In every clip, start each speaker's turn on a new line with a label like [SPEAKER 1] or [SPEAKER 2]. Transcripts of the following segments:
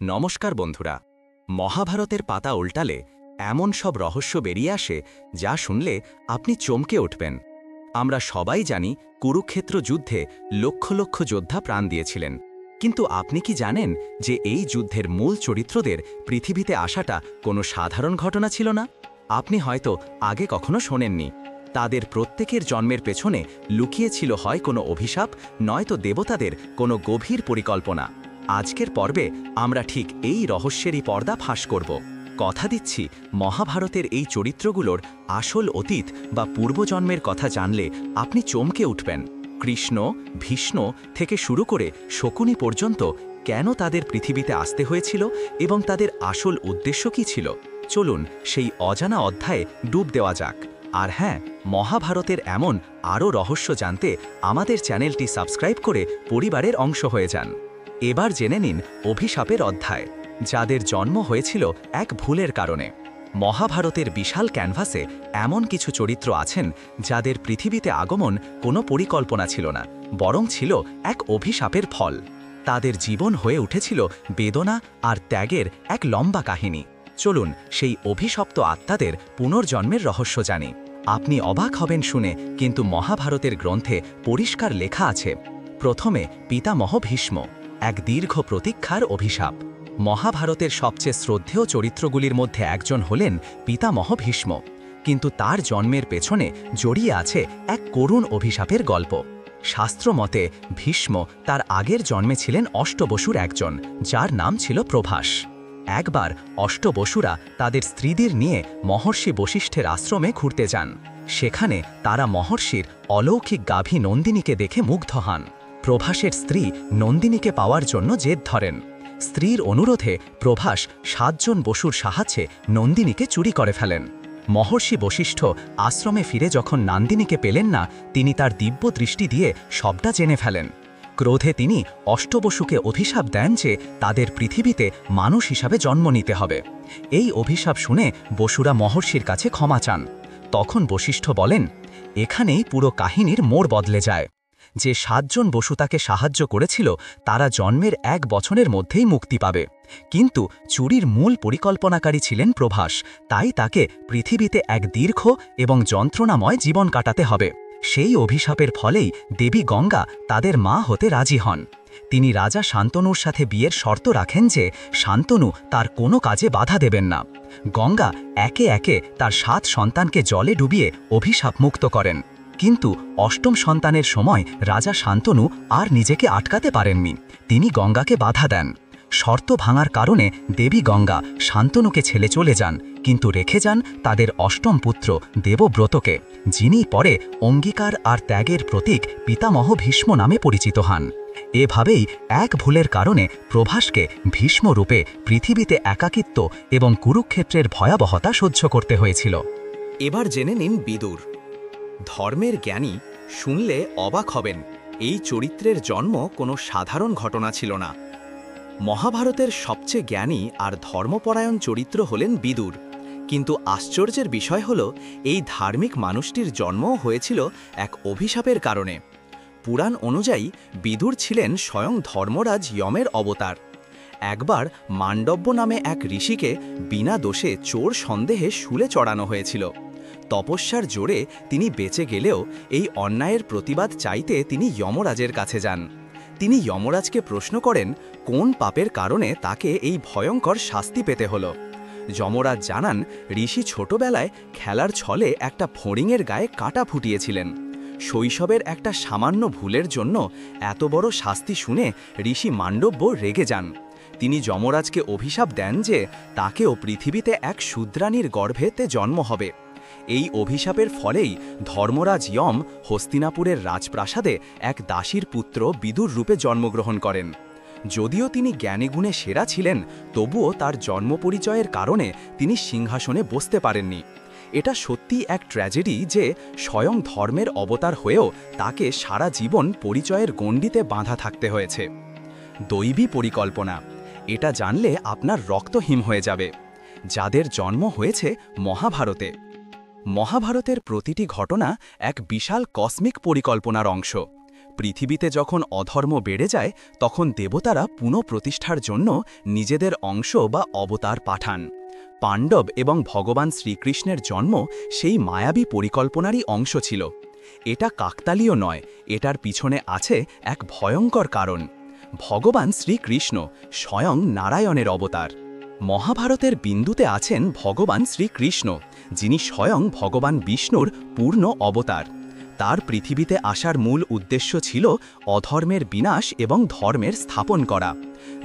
[SPEAKER 1] নমস্কার বন্ধুরা। মহাভারতের পাতা উল্টালে এমন সব রহস্য বেরিয়ে আসে যা শুনলে আপনি চমকে উঠবেন। আমরা সবাই জানি কুরুক্ষেত্র যুদ্ধে লক্ষ লক্ষ যোদ্ধা প্রাণ দিয়েছিলেন, কিন্তু আপনি কি জানেন যে এই যুদ্ধের মূল চরিত্রদের পৃথিবীতে আসাটা কোনো সাধারণ ঘটনা ছিল না? আপনি হয়তো আগে কখনো শোনেননি। তাদের প্রত্যেকের জন্মের পেছনে লুকিয়ে ছিল হয় কোনো অভিশাপ, নয়তো দেবতাদের কোনো গভীর পরিকল্পনা। আজকের পর্বে আমরা ঠিক এই রহস্যেরই পর্দা ফাঁস করব। কথা দিচ্ছি, মহাভারতের এই চরিত্রগুলোর আসল অতীত বা পূর্বজন্মের কথা জানলে আপনি চমকে উঠবেন। কৃষ্ণ, ভীষ্ম থেকে শুরু করে শকুনি পর্যন্ত কেন তাদের পৃথিবীতে আসতে হয়েছিল এবং তাদের আসল উদ্দেশ্য কী ছিল। চলুন সেই অজানা অধ্যায়ে ডুব দেওয়া যাক। আর হ্যাঁ, মহাভারতের এমন আরও রহস্য জানতে আমাদের চ্যানেলটি সাবস্ক্রাইব করে পরিবারের অংশ হয়ে যান। এবার জেনে নিন অভিশাপের অধ্যায়, যাদের জন্ম হয়েছিল এক ভুলের কারণে। মহাভারতের বিশাল ক্যানভাসে এমন কিছু চরিত্র আছেন যাদের পৃথিবীতে আগমন কোনো পরিকল্পনা ছিল না, বরং ছিল এক অভিশাপের ফল। তাদের জীবন হয়ে উঠেছিল বেদনা আর ত্যাগের এক লম্বা কাহিনী। চলুন সেই অভিশপ্ত আত্মাদের পুনর্জন্মের রহস্য জানি। আপনি অবাক হবেন শুনে, কিন্তু মহাভারতের গ্রন্থে পরিষ্কার লেখা আছে। প্রথমে পিতামহ ভীষ্ম, এক দীর্ঘ প্রতীক্ষার অভিশাপ। মহাভারতের সবচেয়ে শ্রদ্ধেয় চরিত্রগুলির মধ্যে একজন হলেন পিতামহ ভীষ্ম, কিন্তু তার জন্মের পেছনে জড়িয়ে আছে এক করুণ অভিশাপের গল্প। শাস্ত্রমতে ভীষ্ম তার আগের জন্মে ছিলেন অষ্টবসুর একজন, যার নাম ছিল প্রভাস। একবার অষ্টবসুরা তাদের স্ত্রীদের নিয়ে মহর্ষি বশিষ্ঠের আশ্রমে ঘুরতে যান। সেখানে তারা মহর্ষির অলৌকিক গাভী নন্দিনীকে দেখে মুগ্ধ হন। প্রভাসের স্ত্রী নন্দিনীকে পাওয়ার জন্য জেদ ধরেন। স্ত্রীর অনুরোধে প্রভাস 7 জন বসুর সাহায্যে নন্দিনীকে চুরি করে ফেলেন। মহর্ষি বশিষ্ঠ আশ্রমে ফিরে যখন নন্দিনীকে পেলেন না, তিনি তার দিব্য দৃষ্টি দিয়ে সবটা জেনে ফেলেন। ক্রোধে তিনি অষ্টবসুকে অভিশাপ দেন যে তাদের পৃথিবীতে মানুষ হিসাবে জন্ম নিতে হবে। এই অভিশাপ শুনে বসুরা মহর্ষির কাছে ক্ষমা চান। তখন বশিষ্ঠ বলেন, এখানেই পুরো কাহিনীর মোড় বদলে যায়। যে 7 জন বসু তাকে সাহায্য করেছিল তারা জন্মের 1 বছরের মধ্যেই মুক্তি পাবে, কিন্তু চুরির মূল পরিকল্পনাকারী ছিলেন প্রভাস, তাই তাকে পৃথিবীতে এক দীর্ঘ এবং যন্ত্রণাময় জীবন কাটাতে হবে। সেই অভিশাপের ফলেই দেবী গঙ্গা তাদের মা হতে রাজি হন। তিনি রাজা শান্তনুর সাথে বিয়ের শর্ত রাখেন যে শান্তনু তার কোনো কাজে বাধা দেবেন না। গঙ্গা একে একে তার 7 সন্তানকে জলে ডুবিয়ে অভিশাপ মুক্ত করেন, কিন্তু অষ্টম সন্তানের সময় রাজা শান্তনু আর নিজেকে আটকাতে পারেননি। তিনি গঙ্গাকে বাধা দেন। শর্ত ভাঙার কারণে দেবী গঙ্গা শান্তনুকে ছেড়ে চলে যান, কিন্তু রেখে যান তাদের অষ্টম পুত্র দেবব্রতকে, যিনি পরে অঙ্গীকার আর ত্যাগের প্রতীক পিতামহ ভীষ্ম নামে পরিচিত হন। এভাবেই এক ভুলের কারণে প্রভাসকে ভীষ্ম রূপে পৃথিবীতে একাকিত্ব এবং কুরুক্ষেত্রের ভয়াবহতা সহ্য করতে হয়েছিল।
[SPEAKER 2] এবার জেনে নিন বিদুর। ধর্মের জ্ঞানী, শুনলে অবাক হবেন। এই চরিত্রের জন্ম কোনো সাধারণ ঘটনা ছিল না। মহাভারতের সবচেয়ে জ্ঞানী আর ধর্মপরায়ণ চরিত্র হলেন বিদুর, কিন্তু আশ্চর্যের বিষয় হল এই ধার্মিক মানুষটির জন্মও হয়েছিল এক অভিশাপের কারণে। পুরাণ অনুযায়ী বিদুর ছিলেন স্বয়ং ধর্মরাজ যমের অবতার। একবার মান্ডব্য নামে এক ঋষিকে বিনা দোষে চোর সন্দেহে শুলে চড়ানো হয়েছিল। তপস্যার জোরে তিনি বেঁচে গেলেও এই অন্যায়ের প্রতিবাদ চাইতে তিনি যমরাজের কাছে যান। তিনি যমরাজকে প্রশ্ন করেন কোন পাপের কারণে তাকে এই ভয়ঙ্কর শাস্তি পেতে হলো। যমরাজ জানান, ঋষি ছোটবেলায় খেলার ছলে একটা ফড়িংয়ের গায়ে কাঁটা ফুটিয়েছিলেন। শৈশবের একটা সামান্য ভুলের জন্য এত বড় শাস্তি শুনে ঋষি মান্ডব্য রেগে যান। তিনি যমরাজকে অভিশাপ দেন যে তাকেও পৃথিবীতে এক শূদ্রাণীর গর্ভেতে জন্ম হবে। এই অভিশাপের ফলেই ধর্মরাজ যম হস্তিনাপুরের রাজপ্রাসাদে এক দাসীর পুত্র বিদুর রূপে জন্মগ্রহণ করেন। যদিও তিনি জ্ঞানীগুণে সেরা ছিলেন, তবুও তার জন্ম পরিচয়ের কারণে তিনি সিংহাসনে বসতে পারেননি। এটা সত্যিই এক ট্র্যাজেডি যে স্বয়ং ধর্মের অবতার হয়েও তাকে সারা জীবন পরিচয়ের গণ্ডিতে বাঁধা থাকতে হয়েছে। দৈবী পরিকল্পনা, এটা জানলে আপনার রক্ত হিম হয়ে যাবে। যাদের জন্ম হয়েছে মহাভারতে। মহাভারতের প্রতিটি ঘটনা এক বিশাল কসমিক পরিকল্পনার অংশ। পৃথিবীতে যখন অধর্ম বেড়ে যায় তখন দেবতারা পুনঃপ্রতিষ্ঠার জন্য নিজেদের অংশ বা অবতার পাঠান। পাণ্ডব এবং ভগবান শ্রীকৃষ্ণের জন্ম সেই মায়াবী পরিকল্পনারই অংশ ছিল। এটা কাকতালীয় নয়, এটার পিছনে আছে এক ভয়ঙ্কর কারণ। ভগবান শ্রীকৃষ্ণ স্বয়ং নারায়ণের অবতার। মহাভারতের বিন্দুতে আছেন ভগবান শ্রীকৃষ্ণ, যিনি স্বয়ং ভগবান বিষ্ণুর পূর্ণ অবতার। তার পৃথিবীতে আসার মূল উদ্দেশ্য ছিল অধর্মের বিনাশ এবং ধর্মের স্থাপন করা।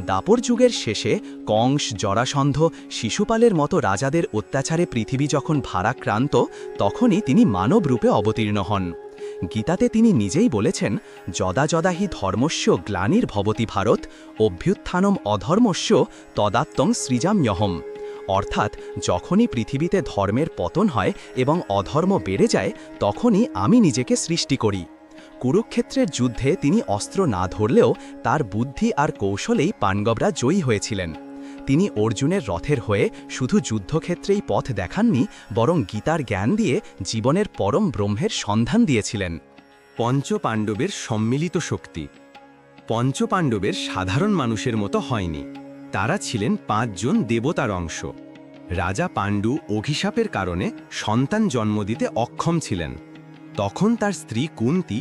[SPEAKER 2] দাপর যুগের শেষে কংস, জরাসন্ধ, শিশুপালের মতো রাজাদের অত্যাচারে পৃথিবী যখন ভারাক্রান্ত, তখনই তিনি মানব রূপে অবতীর্ণ হন। গীতাতে তিনি নিজেই বলেছেন, যদা যদা হি ধর্মস্য গ্লানির্ভবতি ভারত, অভ্যুত্থানম অধর্মস্য তদাত্তং সৃজাম্যহম। অর্থাৎ যখনই পৃথিবীতে ধর্মের পতন হয় এবং অধর্ম বেড়ে যায়, তখনই আমি নিজেকে সৃষ্টি করি। কুরুক্ষেত্রের যুদ্ধে তিনি অস্ত্র না ধরলেও তার বুদ্ধি আর কৌশলেই পাণ্ডবরা জয়ী হয়েছিলেন। তিনি অর্জুনের রথের হয়ে শুধু যুদ্ধক্ষেত্রেই পথ দেখাননি, বরং গীতার জ্ঞান দিয়ে জীবনের পরম ব্রহ্মের সন্ধান দিয়েছিলেন।
[SPEAKER 1] পঞ্চপাণ্ডবের সম্মিলিত শক্তি। পঞ্চপাণ্ডবের সাধারণ মানুষের মতো হয়নি, তারা ছিলেন 5 জন দেবতার অংশ। রাজা পাণ্ডু অভিশাপের কারণে সন্তান জন্ম দিতে অক্ষম ছিলেন। তখন তার স্ত্রী কুন্তী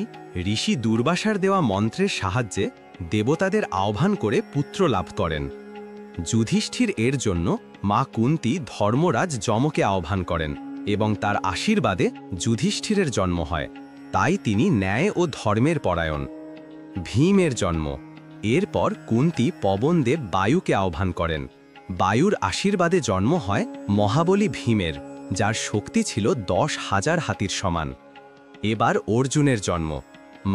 [SPEAKER 1] ঋষি দুর্বাসার দেওয়া মন্ত্রের সাহায্যে দেবতাদের আহ্বান করে পুত্র লাভ করেন। যুধিষ্ঠির এর জন্য মা কুন্তী ধর্মরাজ যমকে আহ্বান করেন এবং তার আশীর্বাদে যুধিষ্ঠিরের জন্ম হয়। তাই তিনি ন্যায় ও ধর্মের পরায়ণ। ভীমের জন্ম। এরপর কুন্তী পবনদেব বায়ুকে আহ্বান করেন। বায়ুর আশীর্বাদে জন্ম হয় মহাবলী ভীমের, যার শক্তি ছিল 10,000 হাতির সমান। এবার অর্জুনের জন্ম।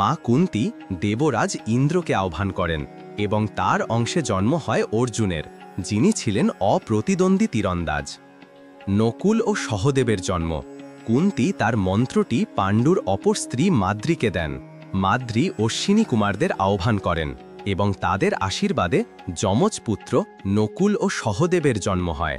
[SPEAKER 1] মা কুন্তী দেবরাজ ইন্দ্রকে আহ্বান করেন এবং তার অংশে জন্ম হয় অর্জুনের, যিনি ছিলেন অপ্রতিদ্বন্দ্বী তীরন্দাজ। নকুল ও সহদেবের জন্ম। কুন্তী তার মন্ত্রটি পাণ্ডুর অপর স্ত্রী মাদ্রীকে দেন। মাদ্রী অশ্বিনী কুমারদের আহ্বান করেন এবং তাদের আশীর্বাদে যমজ পুত্র নকুল ও সহদেবের জন্ম হয়।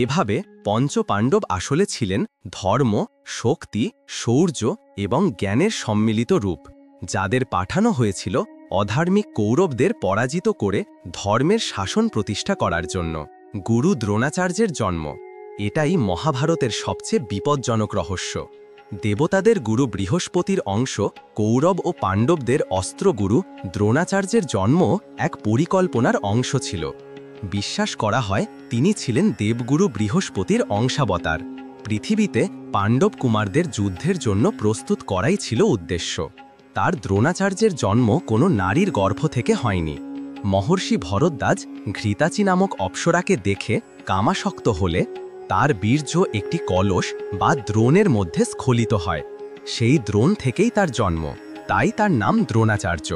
[SPEAKER 1] এভাবে পঞ্চপাণ্ডব আসলে ছিলেন ধর্ম, শক্তি, শৌর্য এবং জ্ঞানের সম্মিলিত রূপ, যাদের পাঠানো হয়েছিল অধার্মিক কৌরবদের পরাজিত করে ধর্মের শাসন প্রতিষ্ঠা করার জন্য। গুরু দ্রোণাচার্যের জন্ম। এটাই মহাভারতের সবচেয়ে বিপজ্জনক রহস্য। দেবতাদের গুরু বৃহস্পতির অংশ কৌরব ও পাণ্ডবদের অস্ত্রগুরু দ্রোণাচার্যের জন্ম এক পরিকল্পনার অংশ ছিল। বিশ্বাস করা হয় তিনি ছিলেন দেবগুরু বৃহস্পতির অংশাবতার। পৃথিবীতে পাণ্ডব কুমারদের যুদ্ধের জন্য প্রস্তুত করাই ছিল উদ্দেশ্য। তার দ্রোণাচার্যের জন্ম কোনো নারীর গর্ভ থেকে হয়নি। মহর্ষি ভরদ্বাজ ঘৃতাচী নামক অপ্সরাকে দেখে কামাসক্ত হলে তার বীর্য একটি কলস বা দ্রোণের মধ্যে স্খলিত হয়। সেই দ্রোণ থেকেই তার জন্ম, তাই তার নাম দ্রোণাচার্য।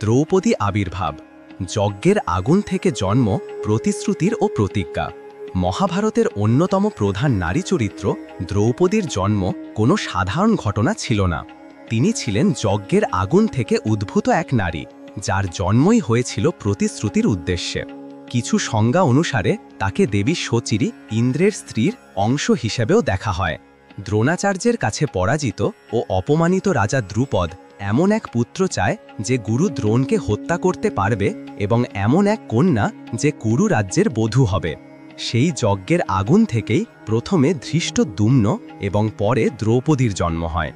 [SPEAKER 1] দ্রৌপদী আবির্ভাব। যজ্ঞের আগুন থেকে জন্ম প্রতিশ্রুতির ও প্রতিজ্ঞা। মহাভারতের অন্যতম প্রধান নারী চরিত্র দ্রৌপদীর জন্ম কোনো সাধারণ ঘটনা ছিল না। তিনি ছিলেন যজ্ঞের আগুন থেকে উদ্ভূত এক নারী, যার জন্মই হয়েছিল প্রতিশ্রুতির উদ্দেশ্যে। কিছু সংজ্ঞা অনুসারে তাকে দেবী শচীরী, ইন্দ্রের স্ত্রীর অংশ হিসেবেও দেখা হয়। দ্রোণাচার্যের কাছে পরাজিত ও অপমানিত রাজা দ্রুপদ এমন এক পুত্র চায় যে গুরু দ্রোণকে হত্যা করতে পারবে এবং এমন এক কন্যা যে কুরু রাজ্যের বধূ হবে। সেই যজ্ঞের আগুন থেকেই প্রথমে ধৃষ্টদ্যুম্ন এবং পরে দ্রৌপদীর জন্ম হয়।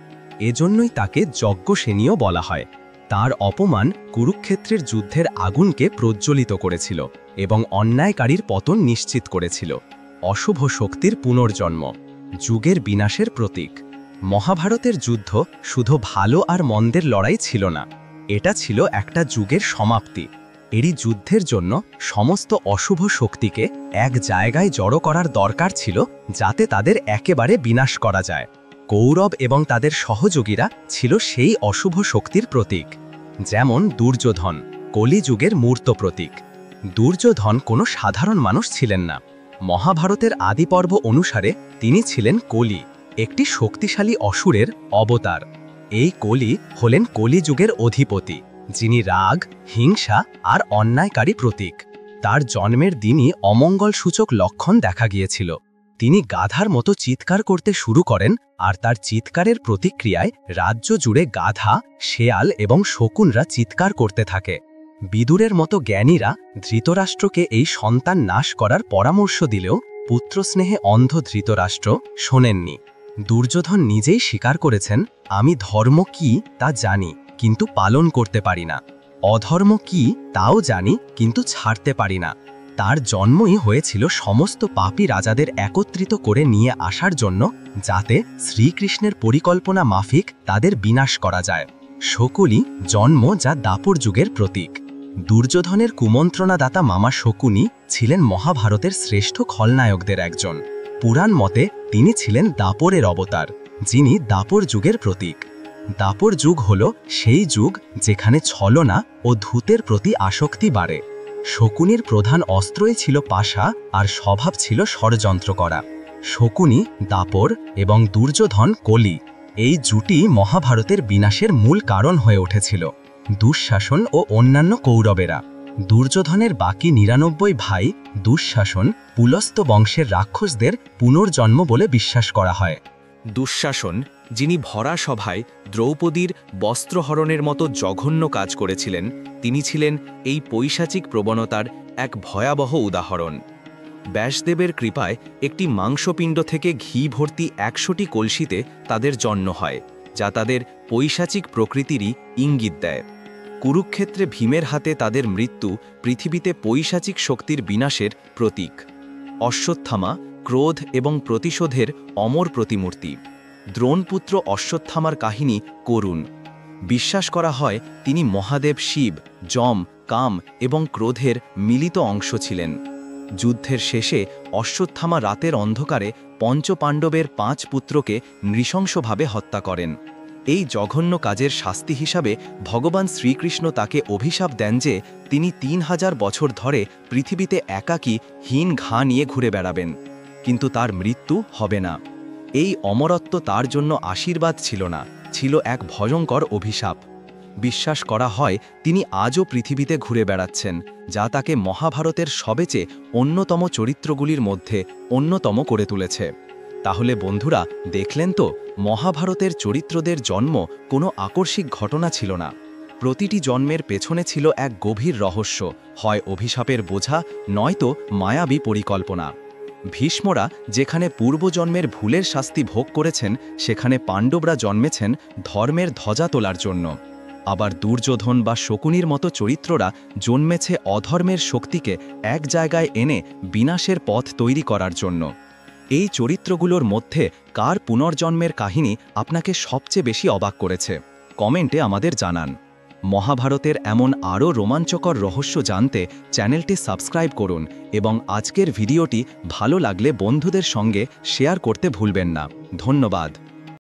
[SPEAKER 1] এজন্যই তাকে যজ্ঞসেনীও বলা হয়। তার অপমান কুরুক্ষেত্রের যুদ্ধের আগুনকে প্রজ্বলিত করেছিল এবং অন্যায়কারীর পতন নিশ্চিত করেছিল। অশুভ শক্তির পুনর্জন্ম। যুগের বিনাশের প্রতীক। মহাভারতের যুদ্ধ শুধু ভালো আর মন্দের লড়াই ছিল না, এটা ছিল একটা যুগের সমাপ্তি। এরই যুদ্ধের জন্য সমস্ত অশুভ শক্তিকে এক জায়গায় জড়ো করার দরকার ছিল, যাতে তাদের একেবারে বিনাশ করা যায়। কৌরব এবং তাদের সহযোগীরা ছিল সেই অশুভ শক্তির প্রতীক। যেমন দুর্যোধন, কলিযুগের মূর্ত প্রতীক। দুর্যোধন কোনো সাধারণ মানুষ ছিলেন না। মহাভারতের আদিপর্ব অনুসারে তিনি ছিলেন কলি, একটি শক্তিশালী অসুরের অবতার। এই কলি হলেন কলিযুগের অধিপতি, যিনি রাগ, হিংসা আর অন্যায়কারী প্রতীক। তার জন্মের দিনই অমঙ্গলসূচক লক্ষণ দেখা গিয়েছিল। তিনি গাধার মতো চিৎকার করতে শুরু করেন, আর তার চিৎকারের প্রতিক্রিয়ায় রাজ্য জুড়ে গাধা, শেয়াল এবং শকুনরা চিৎকার করতে থাকে। বিদুরের মতো জ্ঞানীরা ধৃতরাষ্ট্রকে এই সন্তান নাশ করার পরামর্শ দিলেও পুত্রস্নেহে অন্ধ ধৃতরাষ্ট্র শোনেননি। দুর্যোধন নিজেই স্বীকার করেছেন, আমি ধর্ম কি তা জানি, কিন্তু পালন করতে পারি না। অধর্ম কি তাও জানি, কিন্তু ছাড়তে পারি না। তার জন্মই হয়েছিল সমস্ত পাপী রাজাদের একত্রিত করে নিয়ে আসার জন্য, যাতে শ্রীকৃষ্ণের পরিকল্পনা মাফিক তাদের বিনাশ করা যায়। শকুনি জন্ম, যা দাপর যুগের প্রতীক। দুর্যোধনের কুমন্ত্রণাদাতা মামা শকুনি ছিলেন মহাভারতের শ্রেষ্ঠ খলনায়কদের একজন। পুরাণ মতে তিনি ছিলেন দাপরের অবতার, যিনি দাপর যুগের প্রতীক। দাপর যুগ হল সেই যুগ যেখানে ছলনা ও ধূতের প্রতি আসক্তি বাড়ে। শকুনির প্রধান অস্ত্রই ছিল পাশা, আর স্বভাব ছিল ষড়যন্ত্র করা। শকুনি, দাপর এবং দুর্যোধন কলি, এই জুটি মহাভারতের বিনাশের মূল কারণ হয়ে উঠেছিল। দুঃশাসন ও অন্যান্য কৌরবেরা। দুর্যোধনের বাকি ৯৯ ভাই দুঃশাসন, পুলস্ত্য বংশের রাক্ষসদের পুনর্জন্ম বলে বিশ্বাস করা হয়।
[SPEAKER 2] দুঃশাসন, যিনি ভরা সভায় দ্রৌপদীর বস্ত্রহরণের মতো জঘন্য কাজ করেছিলেন, তিনি ছিলেন এই পৈশাচিক প্রবণতার এক ভয়াবহ উদাহরণ। ব্যাসদেবের কৃপায় একটি মাংসপিণ্ড থেকে ঘি ভর্তি ১০০টি কলসিতে তাদের জন্ম হয়, যা তাদের পৈশাচিক প্রকৃতিরই ইঙ্গিত দেয়। কুরুক্ষেত্রে ভীমের হাতে তাদের মৃত্যু পৃথিবীতে পৈশাচিক শক্তির বিনাশের প্রতীক। অশ্বত্থামা ক্রোধ এবং প্রতিশোধের অমর প্রতিমূর্তি। দ্রোণপুত্র অশ্বত্থামার কাহিনী করুণ। বিশ্বাস করা হয় তিনি মহাদেব শিব, যম, কাম এবং ক্রোধের মিলিত অংশ ছিলেন। যুদ্ধের শেষে অশ্বত্থামা রাতের অন্ধকারে পঞ্চপাণ্ডবের ৫ পুত্রকে নৃশংসভাবে হত্যা করেন। এই জঘন্য কাজের শাস্তি হিসাবে ভগবান শ্রীকৃষ্ণ তাকে অভিশাপ দেন যে তিনি ৩০০০ বছর ধরে পৃথিবীতে একাকী হীন ঘা নিয়ে ঘুরে বেড়াবেন, কিন্তু তার মৃত্যু হবে না। এই অমরত্ব তার জন্য আশীর্বাদ ছিল না, ছিল এক ভয়ঙ্কর অভিশাপ। বিশ্বাস করা হয় তিনি আজও পৃথিবীতে ঘুরে বেড়াচ্ছেন, যা তাকে মহাভারতের সবচেয়ে অন্যতম চরিত্রগুলির মধ্যে অন্যতম করে তুলেছে। তাহলে বন্ধুরা, দেখলেন তো, মহাভারতের চরিত্রদের জন্ম কোনো আকস্মিক ঘটনা ছিল না। প্রতিটি জন্মের পেছনে ছিল এক গভীর রহস্য, হয় অভিশাপের বোঝা, নয়তো মায়াবী পরিকল্পনা। ভীষ্মরা যেখানে পূর্বজন্মের ভুলের শাস্তি ভোগ করেছেন, সেখানে পাণ্ডবরা জন্মেছেন ধর্মের ধ্বজা তোলার জন্য। আবার দুর্যোধন বা শকুনির মতো চরিত্ররা জন্মেছে অধর্মের শক্তিকে এক জায়গায় এনে বিনাশের পথ তৈরি করার জন্য। এই চরিত্রগুলোর মধ্যে কার পুনর্জন্মের কাহিনী আপনাকে সবচেয়ে বেশি অবাক করেছে? কমেন্টে আমাদের জানান। মহাভারতের এমন আরও রোমাঞ্চকর রহস্য জানতে চ্যানেলটি সাবস্ক্রাইব করুন এবং আজকের ভিডিওটি ভালো লাগলে বন্ধুদের সঙ্গে শেয়ার করতে ভুলবেন না। ধন্যবাদ।